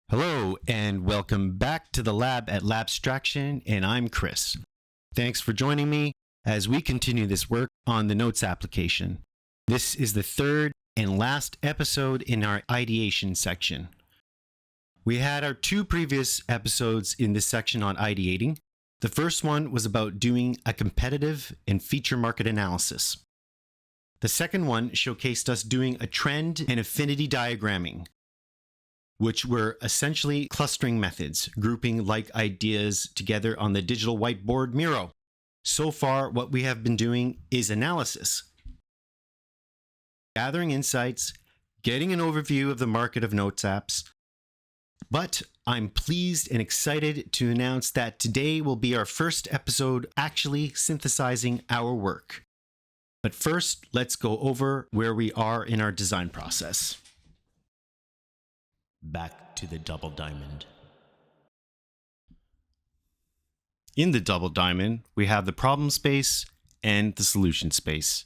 Hello, and welcome back to the lab at Labstraction, and I'm Chris. Thanks for joining me as we continue this work on the Notes application. This is the third and last episode in our ideation section. We had our two previous episodes in this section on ideating. The first one was about doing a competitive and feature market analysis. The second one showcased us doing a trend and affinity diagramming, which were essentially clustering methods, grouping like ideas together on the digital whiteboard Miro. So far, what we have been doing is analysis. Gathering insights, getting an overview of the market of Notes apps. But I'm pleased and excited to announce that today will be our first episode actually synthesizing our work. But first, let's go over where we are in our design process. Back to the double diamond. In the double diamond, we have the problem space and the solution space.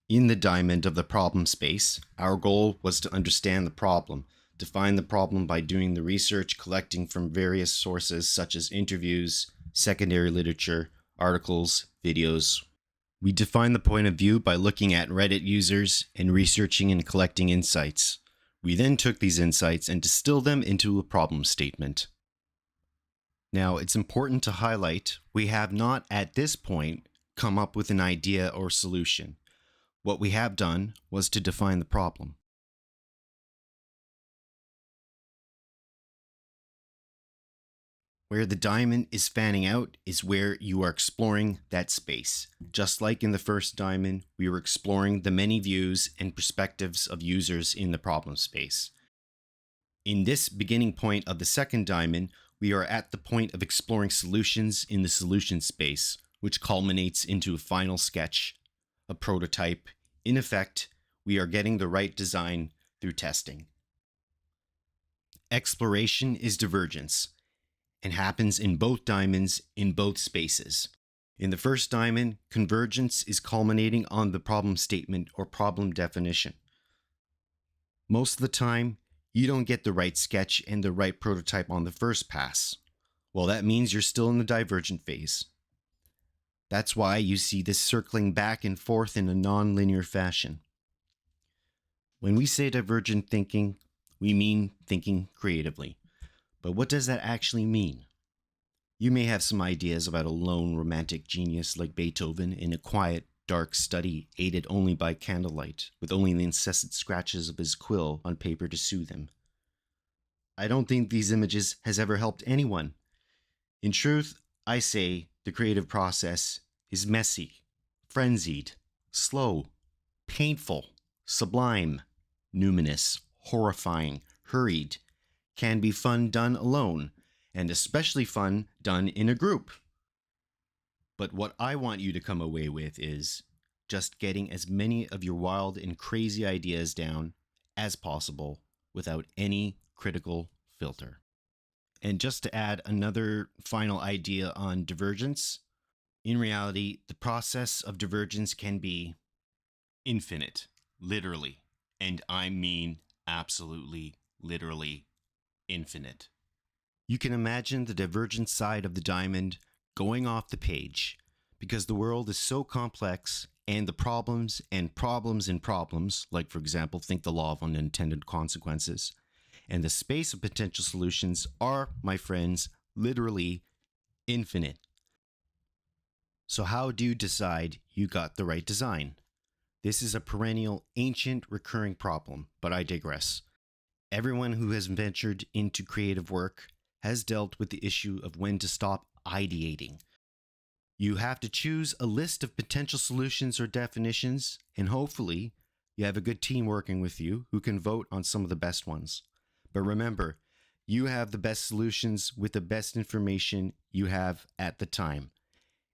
In the diamond of the problem space, our goal was to understand the problem, define the problem by doing the research collecting from various sources such as interviews, secondary literature, articles, videos. We define the point of view by looking at Reddit users and researching and collecting insights. We then took these insights and distilled them into a problem statement. Now, it's important to highlight, we have not at this point come up with an idea or solution. What we have done was to define the problem. Where the diamond is fanning out is where you are exploring that space. Just like in the first diamond, we were exploring the many views and perspectives of users in the problem space. In this beginning point of the second diamond, we are at the point of exploring solutions in the solution space, which culminates into a final sketch, a prototype. In effect, we are getting the right design through testing. Exploration is divergence, and happens in both diamonds in both spaces. In the first diamond, convergence is culminating on the problem statement or problem definition. Most of the time, you don't get the right sketch and the right prototype on the first pass. Well, that means you're still in the divergent phase. That's why you see this circling back and forth in a non-linear fashion. When we say divergent thinking, we mean thinking creatively. But what does that actually mean? You may have some ideas about a lone romantic genius like Beethoven in a quiet, dark study aided only by candlelight, with only the incessant scratches of his quill on paper to soothe him. I don't think these images has ever helped anyone. In truth, I say the creative process is messy, frenzied, slow, painful, sublime, numinous, horrifying, hurried, can be fun done alone, and especially fun done in a group. But what I want you to come away with is just getting as many of your wild and crazy ideas down as possible without any critical filter. And just to add another final idea on divergence, in reality, the process of divergence can be infinite, literally, and I mean absolutely, literally infinite. You can imagine the divergent side of the diamond going off the page because the world is so complex and the problems, like for example, think the law of unintended consequences, and the space of potential solutions are, my friends, literally infinite. So how do you decide you got the right design? This is a perennial, ancient, recurring problem, but I digress. Everyone who has ventured into creative work has dealt with the issue of when to stop ideating. You have to choose a list of potential solutions or definitions, and hopefully you have a good team working with you who can vote on some of the best ones. But remember, you have the best solutions with the best information you have at the time.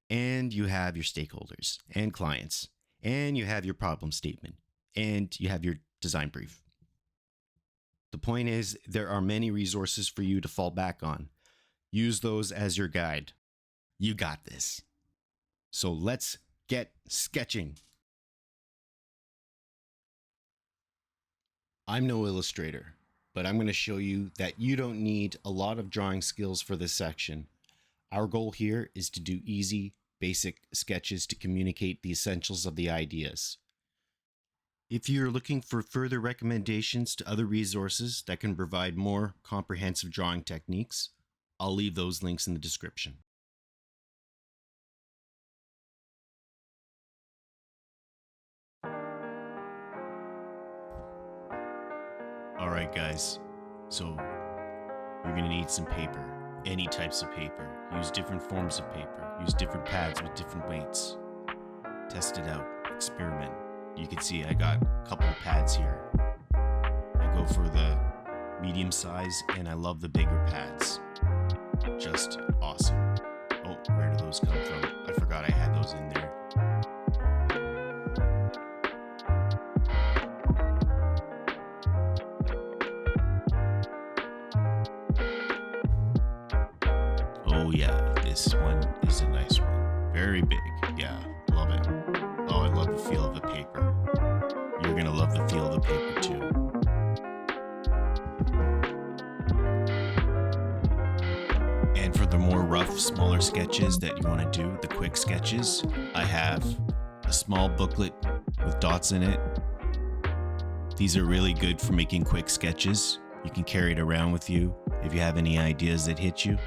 And you have your stakeholders and clients, and you have your problem statement, and you have your design brief. The point is, there are many resources for you to fall back on. Use those as your guide. You got this. So let's get sketching. I'm no illustrator. but I'm going to show you that you don't need a lot of drawing skills for this section. Our goal here is to do easy, basic sketches to communicate the essentials of the ideas. If you're looking for further recommendations to other resources that can provide more comprehensive drawing techniques, I'll leave those links in the description. Alright guys, so you're going to need some paper, any types of paper. Use different forms of paper, use different pads with different weights. Test it out, experiment. You can see I got a couple of pads here. I go for the medium size and I love the bigger pads. Just awesome. Oh, where do those come from? I forgot I had those in there. Oh yeah, this one is a nice one. Very big. Yeah, love it. Oh, I love the feel of the paper. You're gonna love the feel of the paper too. And for the more rough, smaller sketches that you want to do, the quick sketches, I have a small booklet with dots in it. These are really good for making quick sketches. You can carry it around with you if you have any ideas that hit you.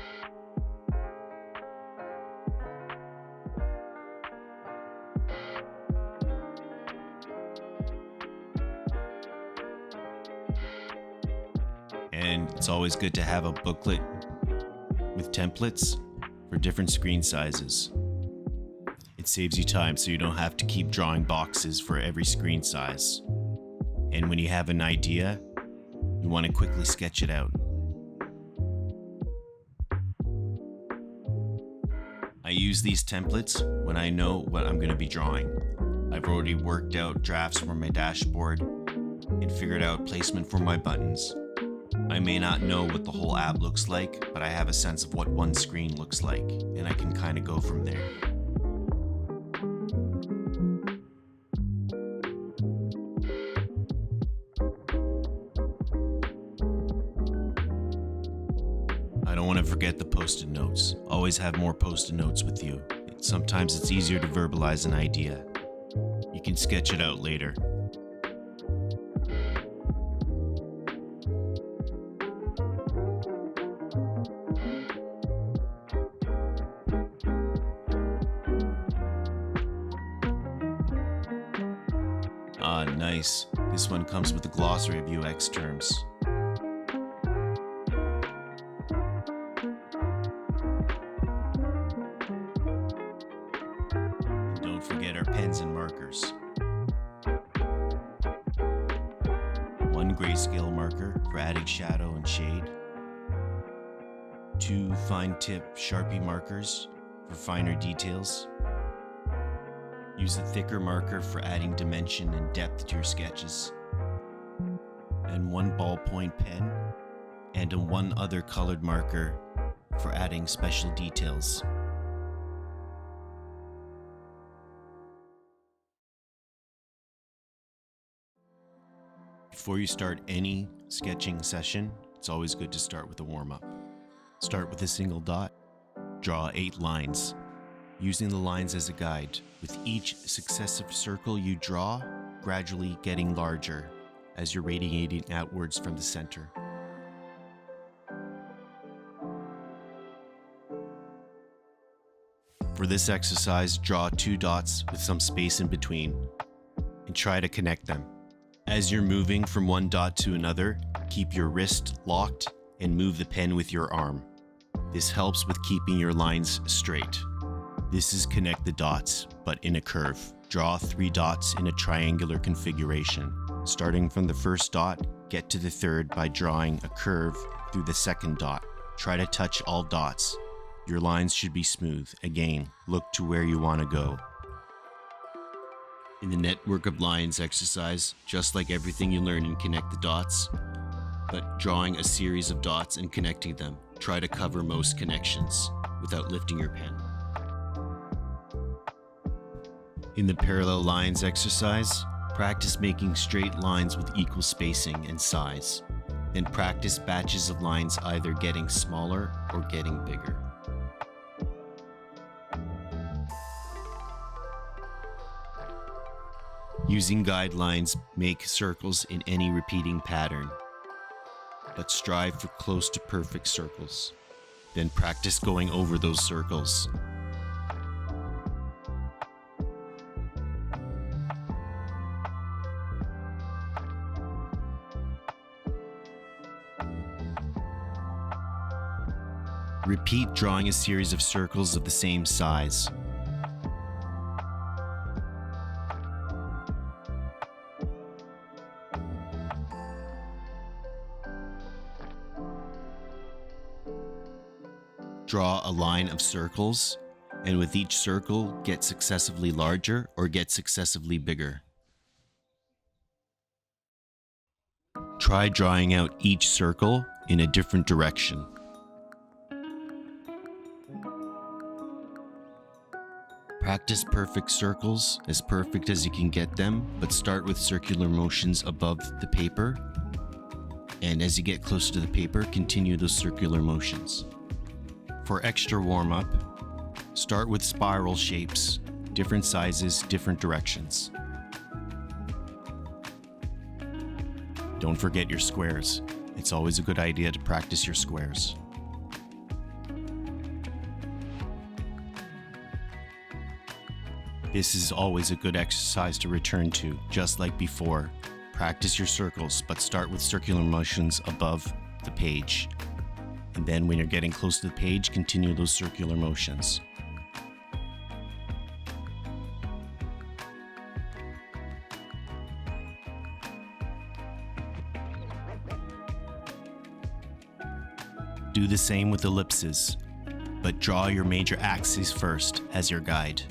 And it's always good to have a booklet with templates for different screen sizes. It saves you time so you don't have to keep drawing boxes for every screen size. And when you have an idea, you want to quickly sketch it out. I use these templates when I know what I'm going to be drawing. I've already worked out drafts for my dashboard and figured out placement for my buttons. I may not know what the whole app looks like, but I have a sense of what one screen looks like, and I can kind of go from there. I don't want to forget the post-it notes. Always have more post-it notes with you. Sometimes it's easier to verbalize an idea. You can sketch it out later. Ah, nice. This one comes with a glossary of UX terms. And don't forget our pens and markers. One grayscale marker for adding shadow and shade. 2 fine tip Sharpie markers for finer details. Use a thicker marker for adding dimension and depth to your sketches. And 1 ballpoint pen and one other colored marker for adding special details. Before you start any sketching session, it's always good to start with a warm-up. Start with a single dot. Draw 8 lines, using the lines as a guide, with each successive circle you draw gradually getting larger as you're radiating outwards from the center. For this exercise, draw 2 dots with some space in between and try to connect them. As you're moving from one dot to another, keep your wrist locked and move the pen with your arm. This helps with keeping your lines straight. This is connect the dots, but in a curve. Draw 3 dots in a triangular configuration. Starting from the first dot, get to the third by drawing a curve through the second dot. Try to touch all dots. Your lines should be smooth. Again, look to where you want to go. In the network of lines exercise, just like everything you learn in Connect the Dots, but drawing a series of dots and connecting them. Try to cover most connections without lifting your pen. In the parallel lines exercise, practice making straight lines with equal spacing and size. Then practice batches of lines either getting smaller or getting bigger. Using guidelines, make circles in any repeating pattern, but strive for close to perfect circles. Then practice going over those circles. Repeat drawing a series of circles of the same size. Draw a line of circles, and with each circle, get successively larger or get successively bigger. Try drawing out each circle in a different direction. Practice perfect circles, as perfect as you can get them, but start with circular motions above the paper. And as you get closer to the paper, continue those circular motions. For extra warm-up, start with spiral shapes, different sizes, different directions. Don't forget your squares. It's always a good idea to practice your squares. This is always a good exercise to return to, just like before. Practice your circles, but start with circular motions above the page. And then when you're getting close to the page, continue those circular motions. Do the same with ellipses, but draw your major axes first as your guide.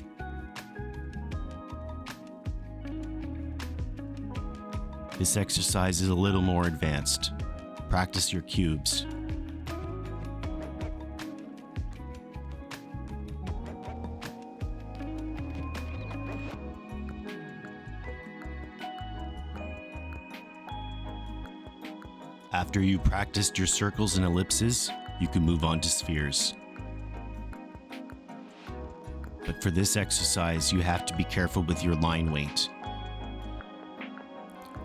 This exercise is a little more advanced. Practice your cubes. After you practiced your circles and ellipses, you can move on to spheres. But for this exercise, you have to be careful with your line weight.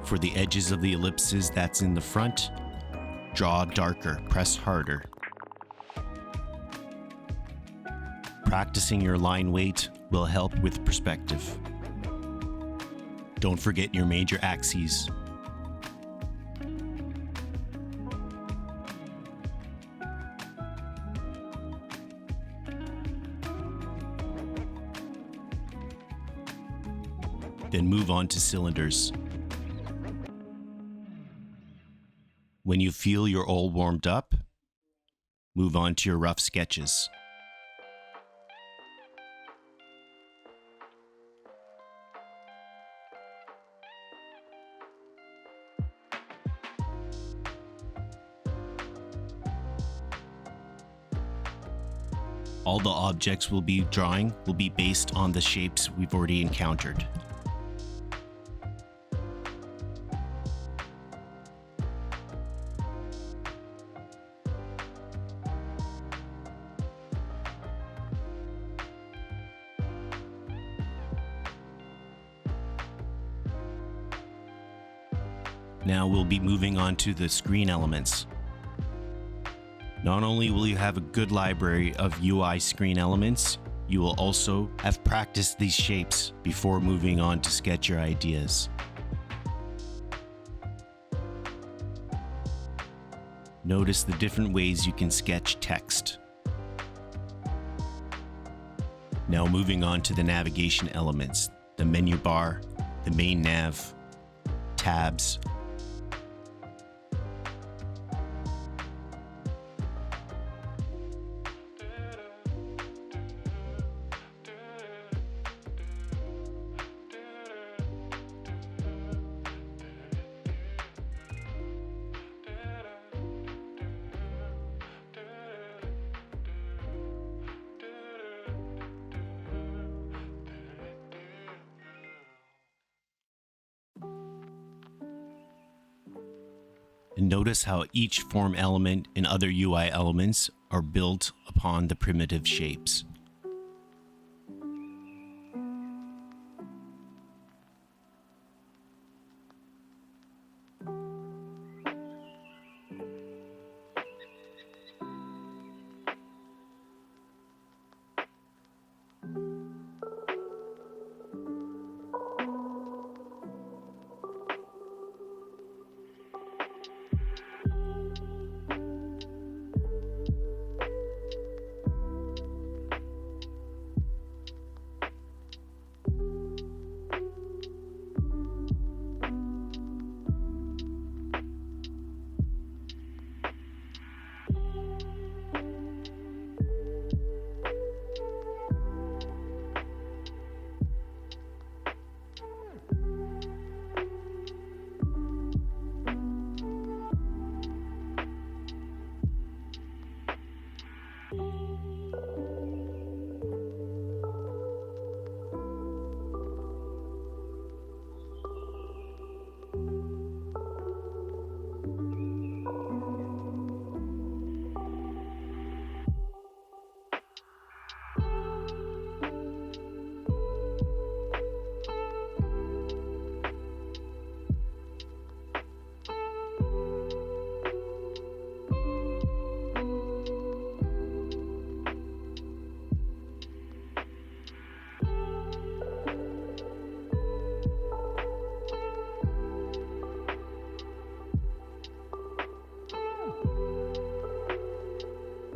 For the edges of the ellipses that's in the front, draw darker, press harder. Practicing your line weight will help with perspective. Don't forget your major axes. Then move on to cylinders. When you feel you're all warmed up, move on to your rough sketches. All the objects we'll be drawing will be based on the shapes we've already encountered. Now we'll be moving on to the screen elements. Not only will you have a good library of UI screen elements, you will also have practiced these shapes before moving on to sketch your ideas. Notice the different ways you can sketch text. Now moving on to the navigation elements, the menu bar, the main nav, tabs, And notice how each form element and other UI elements are built upon the primitive shapes.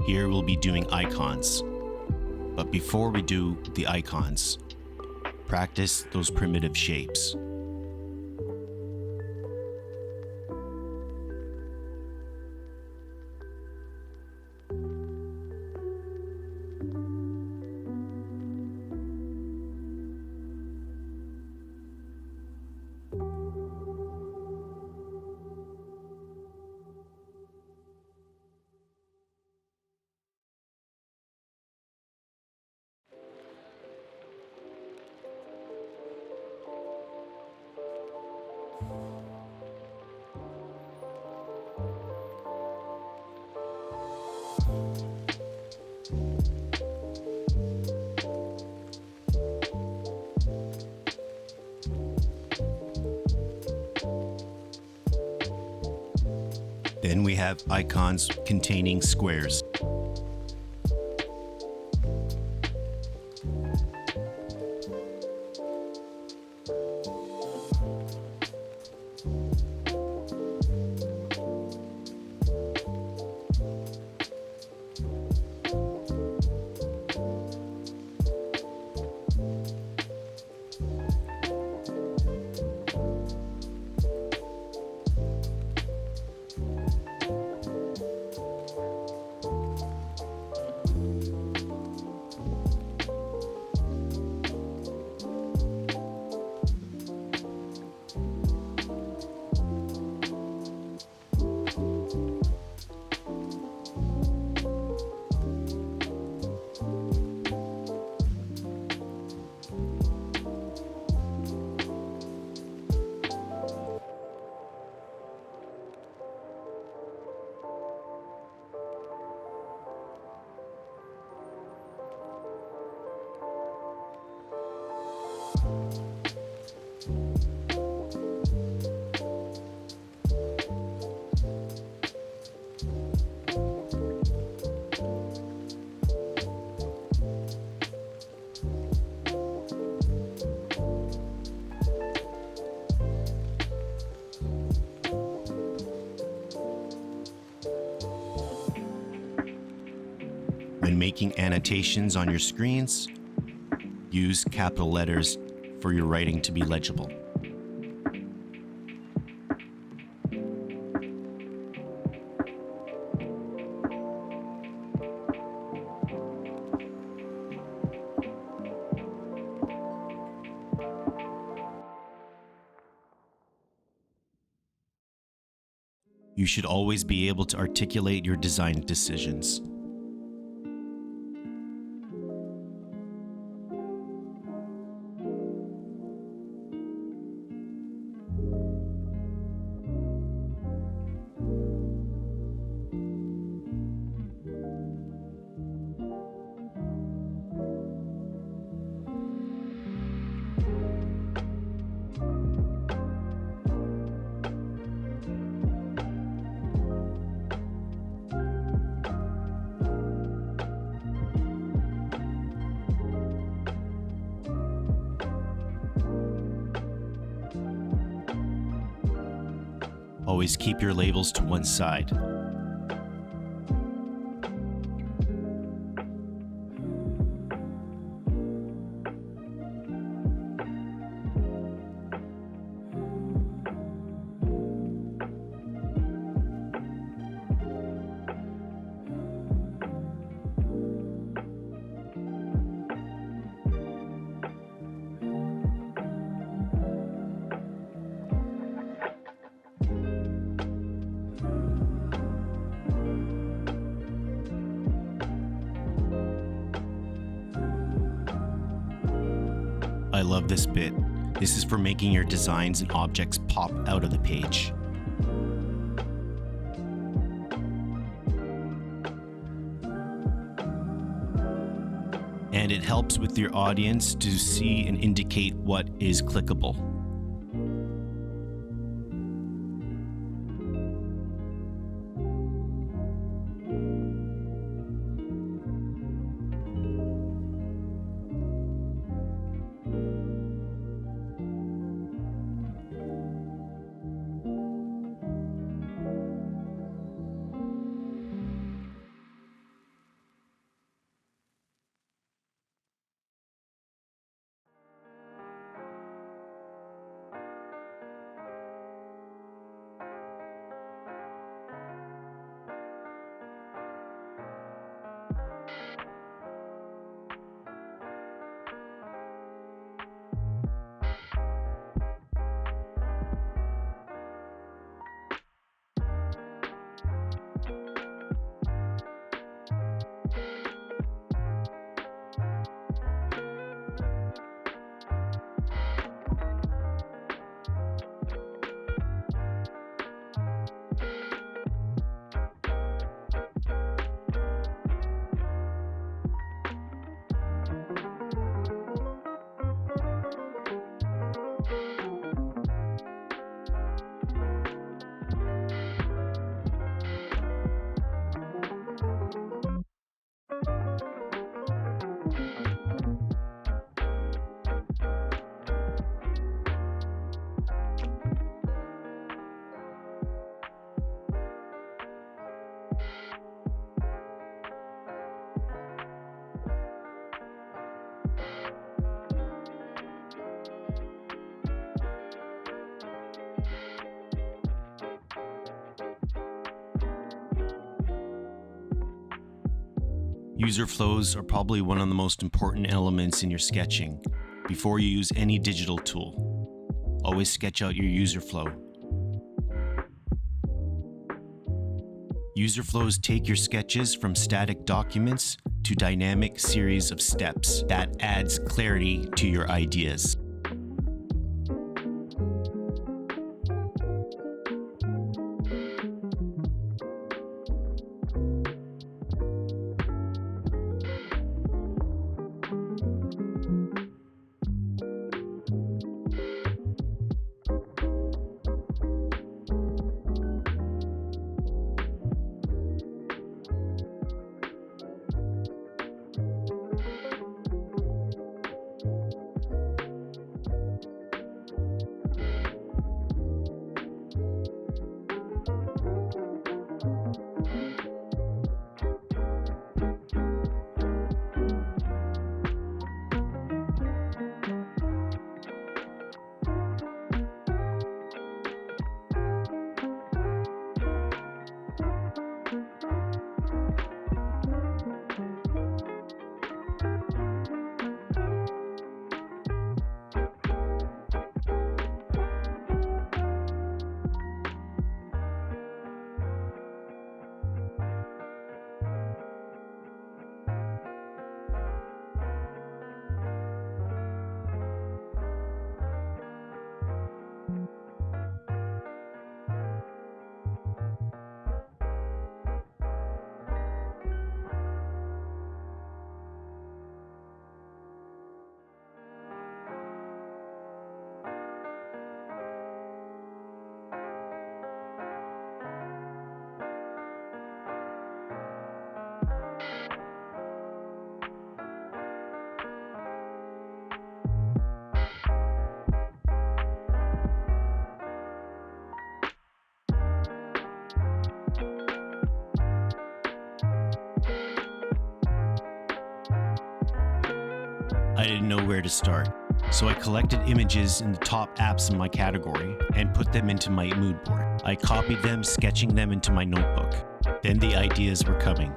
Here we'll be doing icons. But before we do the icons, practice those primitive shapes. Then we have icons containing squares. When making annotations on your screens, use capital letters for your writing to be legible. You should always be able to articulate your design decisions. Always keep your labels to one side. I love this bit. This is for making your designs and objects pop out of the page. And it helps with your audience to see and indicate what is clickable. User flows are probably one of the most important elements in your sketching before you use any digital tool. Always sketch out your user flow. User flows take your sketches from static documents to dynamic series of steps that adds clarity to your ideas. I didn't know where to start. So I collected images in the top apps in my category and put them into my mood board. I copied them, sketching them into my notebook. Then the ideas were coming.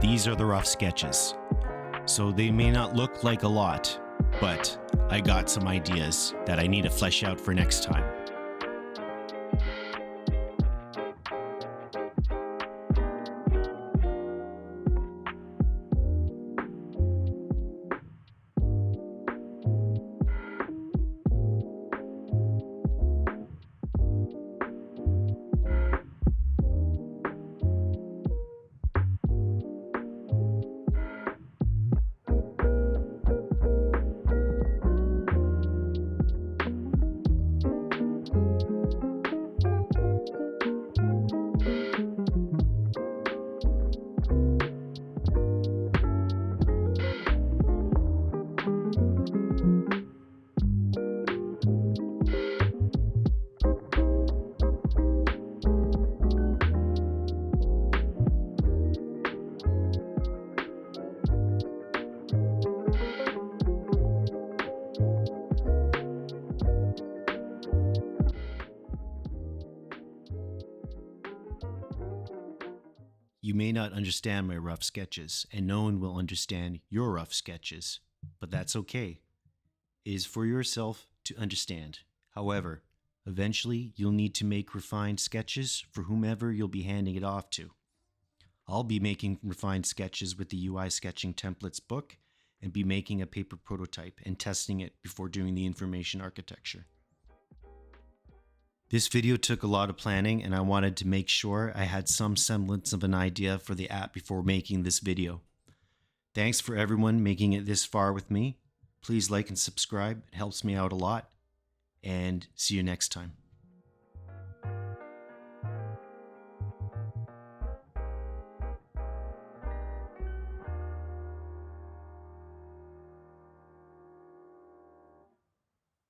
These are the rough sketches. So they may not look like a lot, but I got some ideas that I need to flesh out for next time. You may not understand my rough sketches, and no one will understand your rough sketches, but that's okay. It is for yourself to understand. However, eventually you'll need to make refined sketches for whomever you'll be handing it off to. I'll be making refined sketches with the UI Sketching Templates book and be making a paper prototype and testing it before doing the information architecture. This video took a lot of planning, and I wanted to make sure I had some semblance of an idea for the app before making this video. Thanks for everyone making it this far with me. Please like and subscribe. It helps me out a lot. And see you next time.